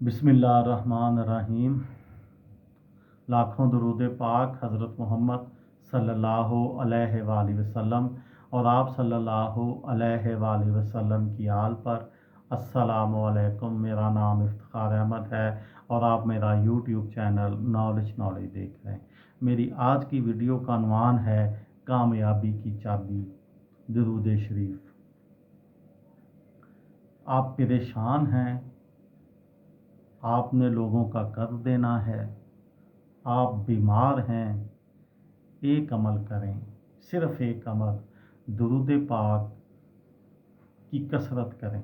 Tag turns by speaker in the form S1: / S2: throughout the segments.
S1: बिस्मिल्लाहिर्रहमानिर्रहीम। लाखों दरूद पाक हज़रत मोहम्मद सल्लल्लाहु अलैहि वसल्लम और आप सल्लल्लाहु अलैहि वसल्लम की आल पर। अस्सलामु अलैकुम। मेरा नाम इफ्तिखार अहमद है और आप मेरा यूट्यूब चैनल नॉलेज देख रहे हैं। मेरी आज की वीडियो का उन्वान है कामयाबी की चाबी, दरूद शरीफ। आप परेशान हैं, आपने लोगों का कर्ज देना है, आप बीमार हैं, एक अमल करें, सिर्फ एक अमल, दरूद पाक की कसरत करें।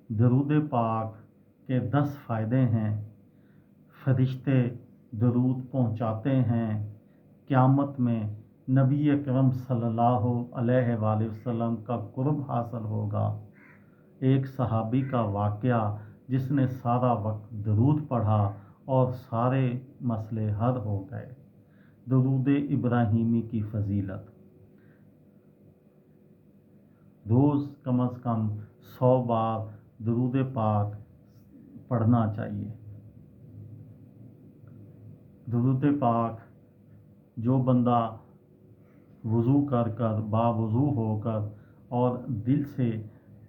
S1: दरूद पाक के 10 फ़ायदे हैं। फरिश्ते दरूद पहुँचाते हैं। क़यामत में नबी अकरम सल्लल्लाहु अलैहि वसल्लम का कुर्ब हासिल होगा। एक सहाबी का वाक़या जिसने सारा वक्त दरूद पढ़ा और सारे मसले हल हो गए। दरूद इब्राहीमी की फजीलत, रोज़ कम से कम 100 बार दरूद पाक पढ़ना चाहिए। दरूद पाक जो बंदा वज़ू कर बावज़ू होकर और दिल से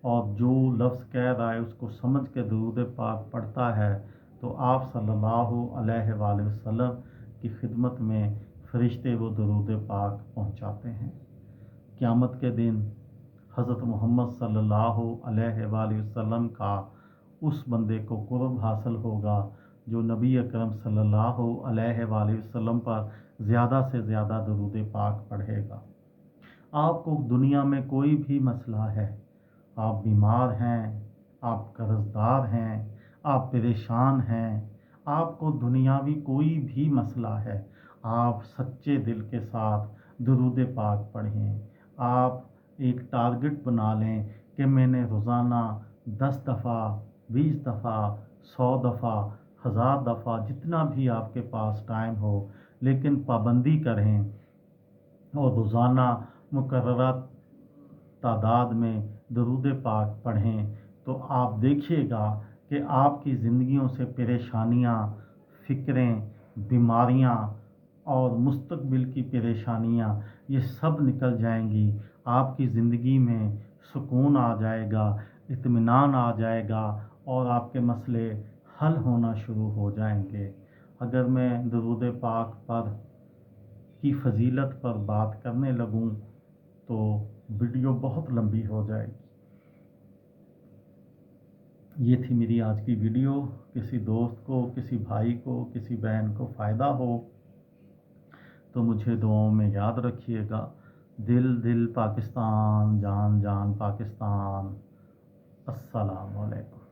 S1: और जो लफ्ज़ कह रहा है उसको समझ के दरूद पाक पढ़ता है तो आप सल्लल्लाहु अलैहि वसल्लम की खिदमत में फ़रिश्ते वो दरूद पाक पहुँचाते हैं। क़यामत के दिन हज़रत मोहम्मद सल्लल्लाहु अलैहि वसल्लम का उस बंदे को कुर्ब हासिल होगा जो नबी अकरम सल्लल्लाहु अलैहि वसल्लम पर ज़्यादा से ज़्यादा दरूद पाक पढ़ेगा। आपको दुनिया में कोई भी मसला है, आप बीमार हैं, आप कर्जदार हैं, आप परेशान हैं, आपको दुनियावी कोई भी मसला है, आप सच्चे दिल के साथ दरूद पाक पढ़ें। आप एक टारगेट बना लें कि मैंने रोज़ाना 10 दफ़ा, 20 दफ़ा, 100 दफ़ा, 1000 दफ़ा, जितना भी आपके पास टाइम हो, लेकिन पाबंदी करें और रोज़ाना मुकर्ररा तादाद में दरूद पाक पढ़ें तो आप देखिएगा कि आपकी ज़िंदगियों से परेशानियां, फ़िक्रें, बीमारियां और मुस्तक़बिल की परेशानियां ये सब निकल जाएंगी। आपकी ज़िंदगी में सुकून आ जाएगा, इत्मीनान आ जाएगा और आपके मसले हल होना शुरू हो जाएंगे। अगर मैं दरूद पाक पर की फजीलत पर बात करने लगूं तो वीडियो बहुत लंबी हो जाएगी। ये थी मेरी आज की वीडियो। किसी दोस्त को, किसी भाई को, किसी बहन को फ़ायदा हो तो मुझे दुआओं में याद रखिएगा। दिल दिल पाकिस्तान, जान जान पाकिस्तान। अस्सलाम वालेकुम।